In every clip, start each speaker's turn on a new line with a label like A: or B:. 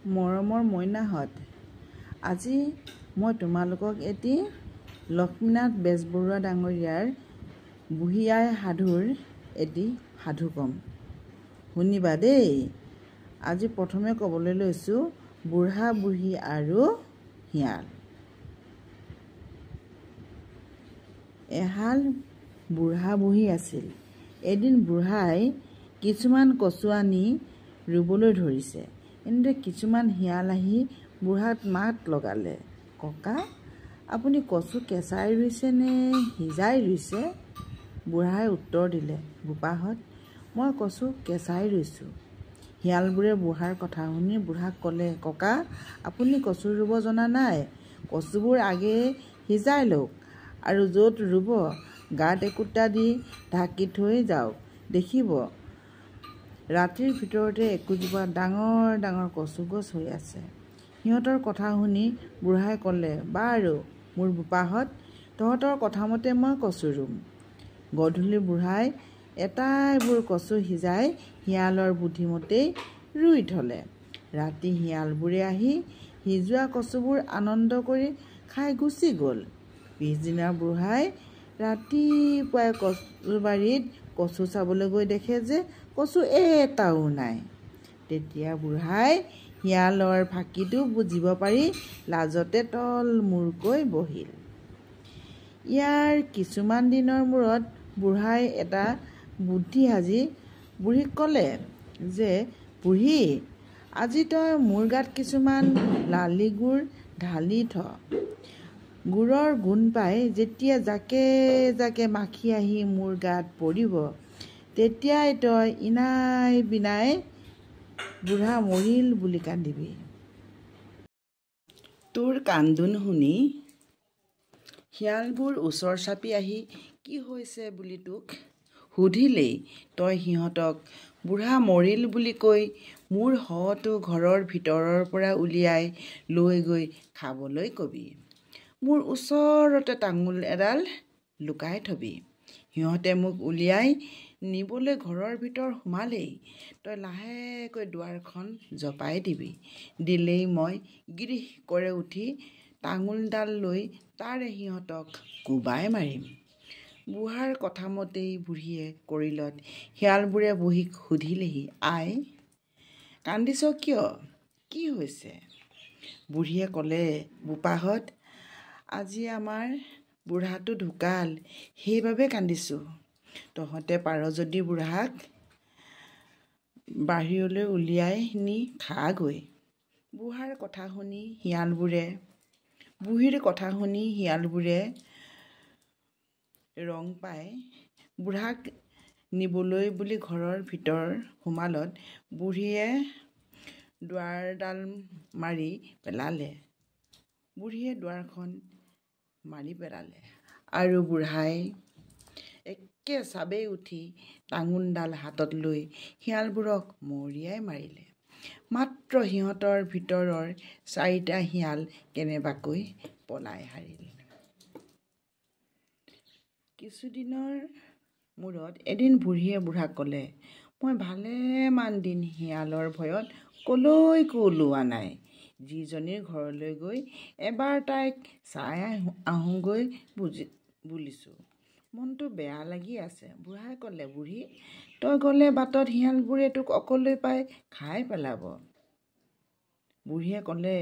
A: মৰমৰ মইনাহঁত, আজি মই তোমালোকক এটি লক্ষ্মীনাথ বেজবৰুৱা ডাঙৰীয়াৰ বুঢ়ী আই সাধুৰ এটি সাধু ক'ম, শুনিবা দেই। আজি প্ৰথমে ক'বলৈ লৈছোঁ বুঢ়া বুঢ়ী আৰু শিয়াল। এহাল বুঢ়া বুঢ়ী আছিল। এদিন বুঢ়াই কিছুমান কচু আনি ৰুবলৈ ধৰিছে। এনেতে কিছুমান শিয়াল আহি বুঢ়াক মাত লগালে, ককা, আপুনি কচু কেঁচাই ৰুইছে নে সিজাই ৰুইছে? বুঢ়াই উত্তৰ দিলে, বোপাহঁত, মই কচু কেঁচাই ৰুইছোঁ। শিয়ালবোৰে বুঢ়াৰ কথা শুনি বুঢ়াক ক'লে, ককা, আপুনি কচু ৰুব জনা নাই? কচুবোৰ আগেয়ে সিজাই লওক আৰু য'ত ৰুব গাঁত একোটা দি ঢাকি থৈ যাওক, দেখিব ৰাতিৰ ভিতৰতে একোজোপা ডাঙৰ ডাঙৰ কচু গছ হৈ আছে। সিহঁতৰ কথা শুনি বুঢ়াই ক'লে, বাৰু মোৰ বোপাহঁত, তহঁতৰ কথামতে মই কচু ৰুম। গধূলি বুঢ়াই এটাইবোৰ কচু সিজাই শিয়ালৰ বুদ্ধিমতেই ৰুই থলে। ৰাতি শিয়ালবোৰে আহি সিজোৱা কচুবোৰ আনন্দ কৰি খাই গুচি গ'ল। পিছদিনা বুঢ়াই ৰাতিপুৱাই কচুবাৰীত কচু চাবলৈ গৈ দেখে যে কচু এটাও নাই। তেতিয়া বুঢ়াই শিয়ালৰ ফাঁকিটো বুজিব পাৰি লাজতে তলমূৰকৈ বহিল। ইয়াৰ কিছুমান দিনৰ মূৰত বুঢ়াই এটা বুদ্ধি সাজি বুঢ়ীক ক'লে যে, বুঢ়ী, আজি তই মোৰ গাত কিছুমান লালি গুড় ঢালি থ। গুড়ৰ গোন্ধ পাই যেতিয়া জাকে জাকে মাখি আহি মোৰ গাত পৰিব, তেতিয়াই তই ইনাই বিনাই বুঢ়া মৰিল বুলি কান্দিবি। তোৰ কান্দোন শুনি শিয়ালবোৰ ওচৰ চাপি আহি কি হৈছে বুলি তোক সুধিলেই তই সিহঁতক বুঢ়া মৰিল বুলি কৈ মোৰ শটো ঘৰৰ ভিতৰৰ পৰা উলিয়াই লৈ গৈ খাবলৈ কবি। মোৰ ওচৰতে তামোল এডাল লুকাই থবি। সিহঁতে মোক উলিয়াই নিবলৈ ঘৰৰ ভিতৰ সোমালেই তই লাহেকৈ দুৱাৰখন জপাই দিবি। দিলেই মই গিৰিহ কৰে উঠি তামোলডাল লৈ তাৰে সিহঁতক কোবাই মাৰিম। বুঢ়াৰ কথামতেই বুঢ়ীয়ে কৰিলত শিয়ালবোৰে বুঢ়ীক সুধিলেহি, আই, কান্দিছ কিয়? কি হৈছে? বুঢ়ীয়ে ক'লে, বোপাহঁত, আজি আমাৰ বুঢ়াটো ঢুকাল, সেইবাবে কান্দিছোঁ। তহঁতে পাৰ যদি বুঢ়াক বাহিৰলৈ উলিয়াই নি খাগৈ। বুঢ়ীৰ কথা শুনি শিয়ালবোৰে ৰং পাই বুঢ়াক নিবলৈ বুলি ঘৰৰ ভিতৰ সোমালত বুঢ়ীয়ে দুৱাৰডাল মাৰি পেলালে আৰু বুঢ়াই একে চাবেই উঠি টাঙোনডাল হাতত লৈ শিয়ালবোৰক মৰিয়াই মাৰিলে। মাত্ৰ সিহঁতৰ ভিতৰৰ 4টা শিয়াল কেনেবাকৈ পলাই হাৰিল। কিছুদিনৰ মূৰত এদিন বুঢ়ীয়ে বুঢ়াক ক'লে, মই ভালেমান দিন শিয়ালৰ ভয়ত কলৈকো ওলোৱা নাই। যিজনীৰ ঘৰলৈ গৈ এবাৰ তাইক চাই আহোঁগৈ বুলিছোঁ। মনটো বেয়া লাগি আছে। বুঢ়াই ক'লে, বুঢ়ী, তই গ'লে বাটত শিয়ালবোৰে তোক অকলৈ পাই খাই পেলাব। বুঢ়ীয়ে ক'লে,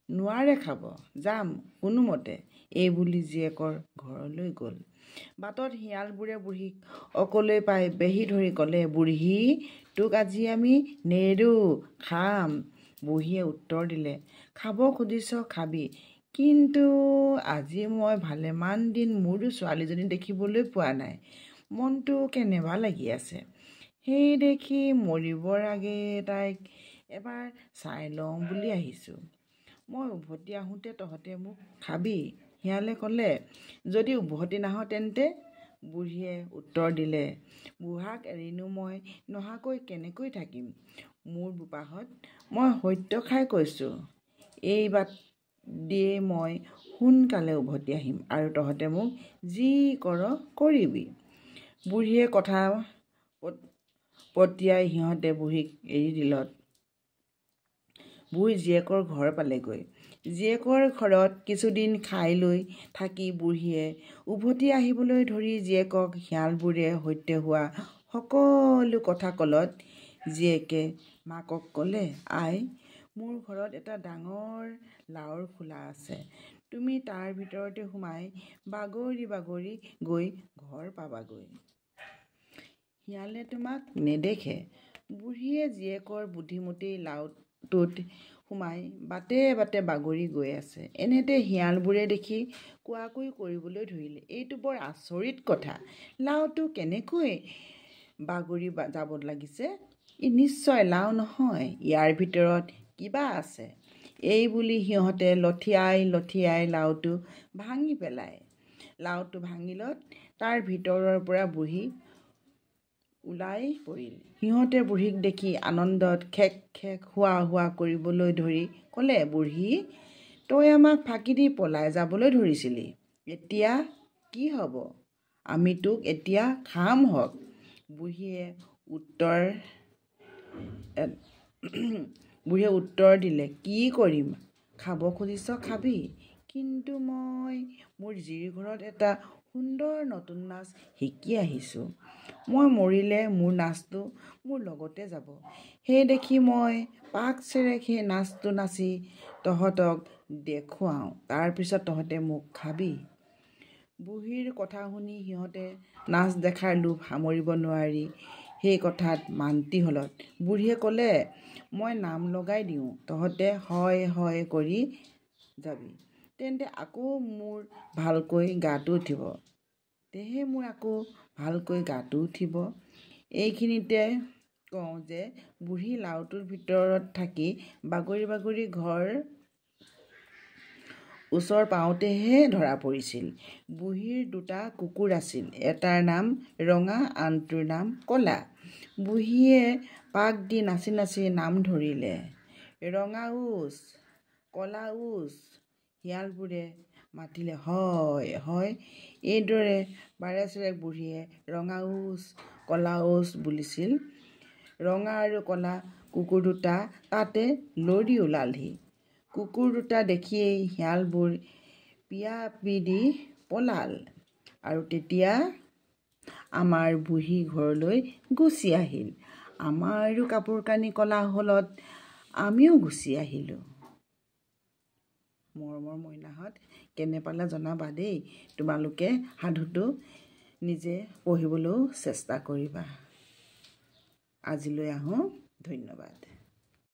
A: নোৱাৰে খাব, যাম কোনোমতে। এই বুলি জীয়েকৰ ঘৰলৈ গ'ল। বাটত শিয়ালবোৰে বুঢ়ীক অকলৈ পাই বেঢ়ি ধৰি ক'লে, বুঢ়ী, তোক আজি আমি নেৰোঁ, খাম। বুঢ়ীয়ে উত্তৰ দিলে, খাব খুজিছ খাবি, কিন্তু আজি মই ভালেমান দিন মোৰো ছোৱালীজনী দেখিবলৈ পোৱা নাই। মনটো কেনেবা লাগি আছে। সেই দেখি মৰিবৰ আগেয়ে তাইক এবাৰ চাই লওঁ বুলি আহিছোঁ। মই উভতি আহোঁতে তহঁতে মোক খাবি। শিয়ালে ক'লে, যদি উভতি নাহ তেন্তে? বুঢ়ীয়ে উত্তৰ দিলে, বুঢ়াক এৰিনো মই নহাকৈ কেনেকৈ থাকিম? মোৰ বোপাহঁত, মই সত্য খাই কৈছোঁ, এই বাট দিয়েই মই সোনকালে উভতি আহিম আৰু তহঁতে মোক যি কৰ কৰিবি। বুঢ়ীয়ে কথা পতিয়াই সিহঁতে বুঢ়ীক এৰি দিলত বুঢ়ী জীয়েকৰ ঘৰ পালেগৈ। জীয়েকৰ ঘৰত কিছুদিন খাই লৈ থাকি বুঢ়ীয়ে উভতি আহিবলৈ ধৰি জীয়েকক শিয়ালবোৰে সৈতে হোৱা সকলো কথা ক'লত জীয়েকে মাকক ক'লে, আই, মোৰ ঘৰত এটা ডাঙৰ লাওৰ খোলা আছে। তুমি তাৰ ভিতৰতে সোমাই বাগৰি বাগৰি গৈ ঘৰ পাবাগৈ। শিয়ালে তোমাক নেদেখে। বুঢ়ীয়ে জীয়েকৰ বুদ্ধিমতেই লাওটোত সোমাই বাটে বাটে বাগৰি গৈ আছে। এনেতে শিয়ালবোৰে দেখি কোৱাকৈ কৰিবলৈ ধৰিলে, এইটো বৰ আচৰিত কথা। লাওটো কেনেকৈ বাগৰি যাব লাগিছে? ই নিশ্চয় লাও নহয়, ইয়াৰ ভিতৰত কিবা আছে। এই বুলি সিহঁতে লঠিয়াই লঠিয়াই লাওটো ভাঙি পেলায়। লাওটো ভাঙিলত তাৰ ভিতৰৰ পৰা বুঢ়ী ওলাই পৰিল। সিহঁতে বুঢ়ীক দেখি আনন্দত খেক খেক হুৱা হুৱা কৰিবলৈ ধৰি ক'লে, বুঢ়ী, তই আমাক ফাঁকি দি পলাই যাবলৈ ধৰিছিলি। এতিয়া কি হ'ব? আমি তোক এতিয়া খাম হক। বুঢ়ীয়ে উত্তৰ দিলে, কি কৰিম? খাব খুজিছ খাবি, কিন্তু মই মোৰ জীৰ ঘৰত এটা সুন্দৰ নতুন নাচ শিকি আহিছোঁ। মই মৰিলে মোৰ নাচটো মোৰ লগতে যাব। সেই দেখি মই পাক চেৰেক সেই নাচটো নাচি তহঁতক দেখুৱাওঁ, তাৰপিছত তহঁতে মোক খাবি। বুঢ়ীৰ কথা শুনি সিহঁতে নাচ দেখাৰ লোভ সামৰিব নোৱাৰি সেই কথাত মান্তি হ'লত বুঢ়ীয়ে ক'লে, মই নাম লগাই দিওঁ, তহঁতে হয় হয় কৰি যাবি। তেন্তে আকৌ মোৰ ভালকৈ গাটো উঠিব। এইখিনিতে কওঁ যে বুঢ়ী লাওটোৰ ভিতৰত থাকি বাগৰি বাগৰি ঘৰ ওচৰ পাওঁতেহে ধৰা পৰিছিল। বুঢ়ীৰ দুটা কুকুৰ আছিল, এটাৰ নাম ৰঙা, আনটোৰ নাম কলা। বুঢ়ীয়ে পাক দি নাচি নাচি নাম ধৰিলে, ৰঙা উচ, কলা উচ। শিয়ালবোৰে মাতিলে, হয় হয়। এইদৰে বাৰে চৰে বুঢ়ীয়ে ৰঙা উচ, কলা উচ বুলিছিল। ৰঙা আৰু কলা কুকুৰ দুটা তাতে লৰি ওলালহি। কুকুৰ দুটা দেখিয়েই শিয়ালবোৰ পিয়াপি দি পলাল আৰু তেতিয়া আমাৰ বুঢ়ী ঘৰলৈ গুচি আহিল। আমাৰো কাপোৰ কানি কলা হ'লত আমিও গুচি আহিলোঁ। মৰমৰ মইনাহঁত, কেনে পালা জনাবা দেই। তোমালোকে সাধুটো নিজে পঢ়িবলৈও চেষ্টা কৰিবা। আজিলৈ আহোঁ, ধন্যবাদ।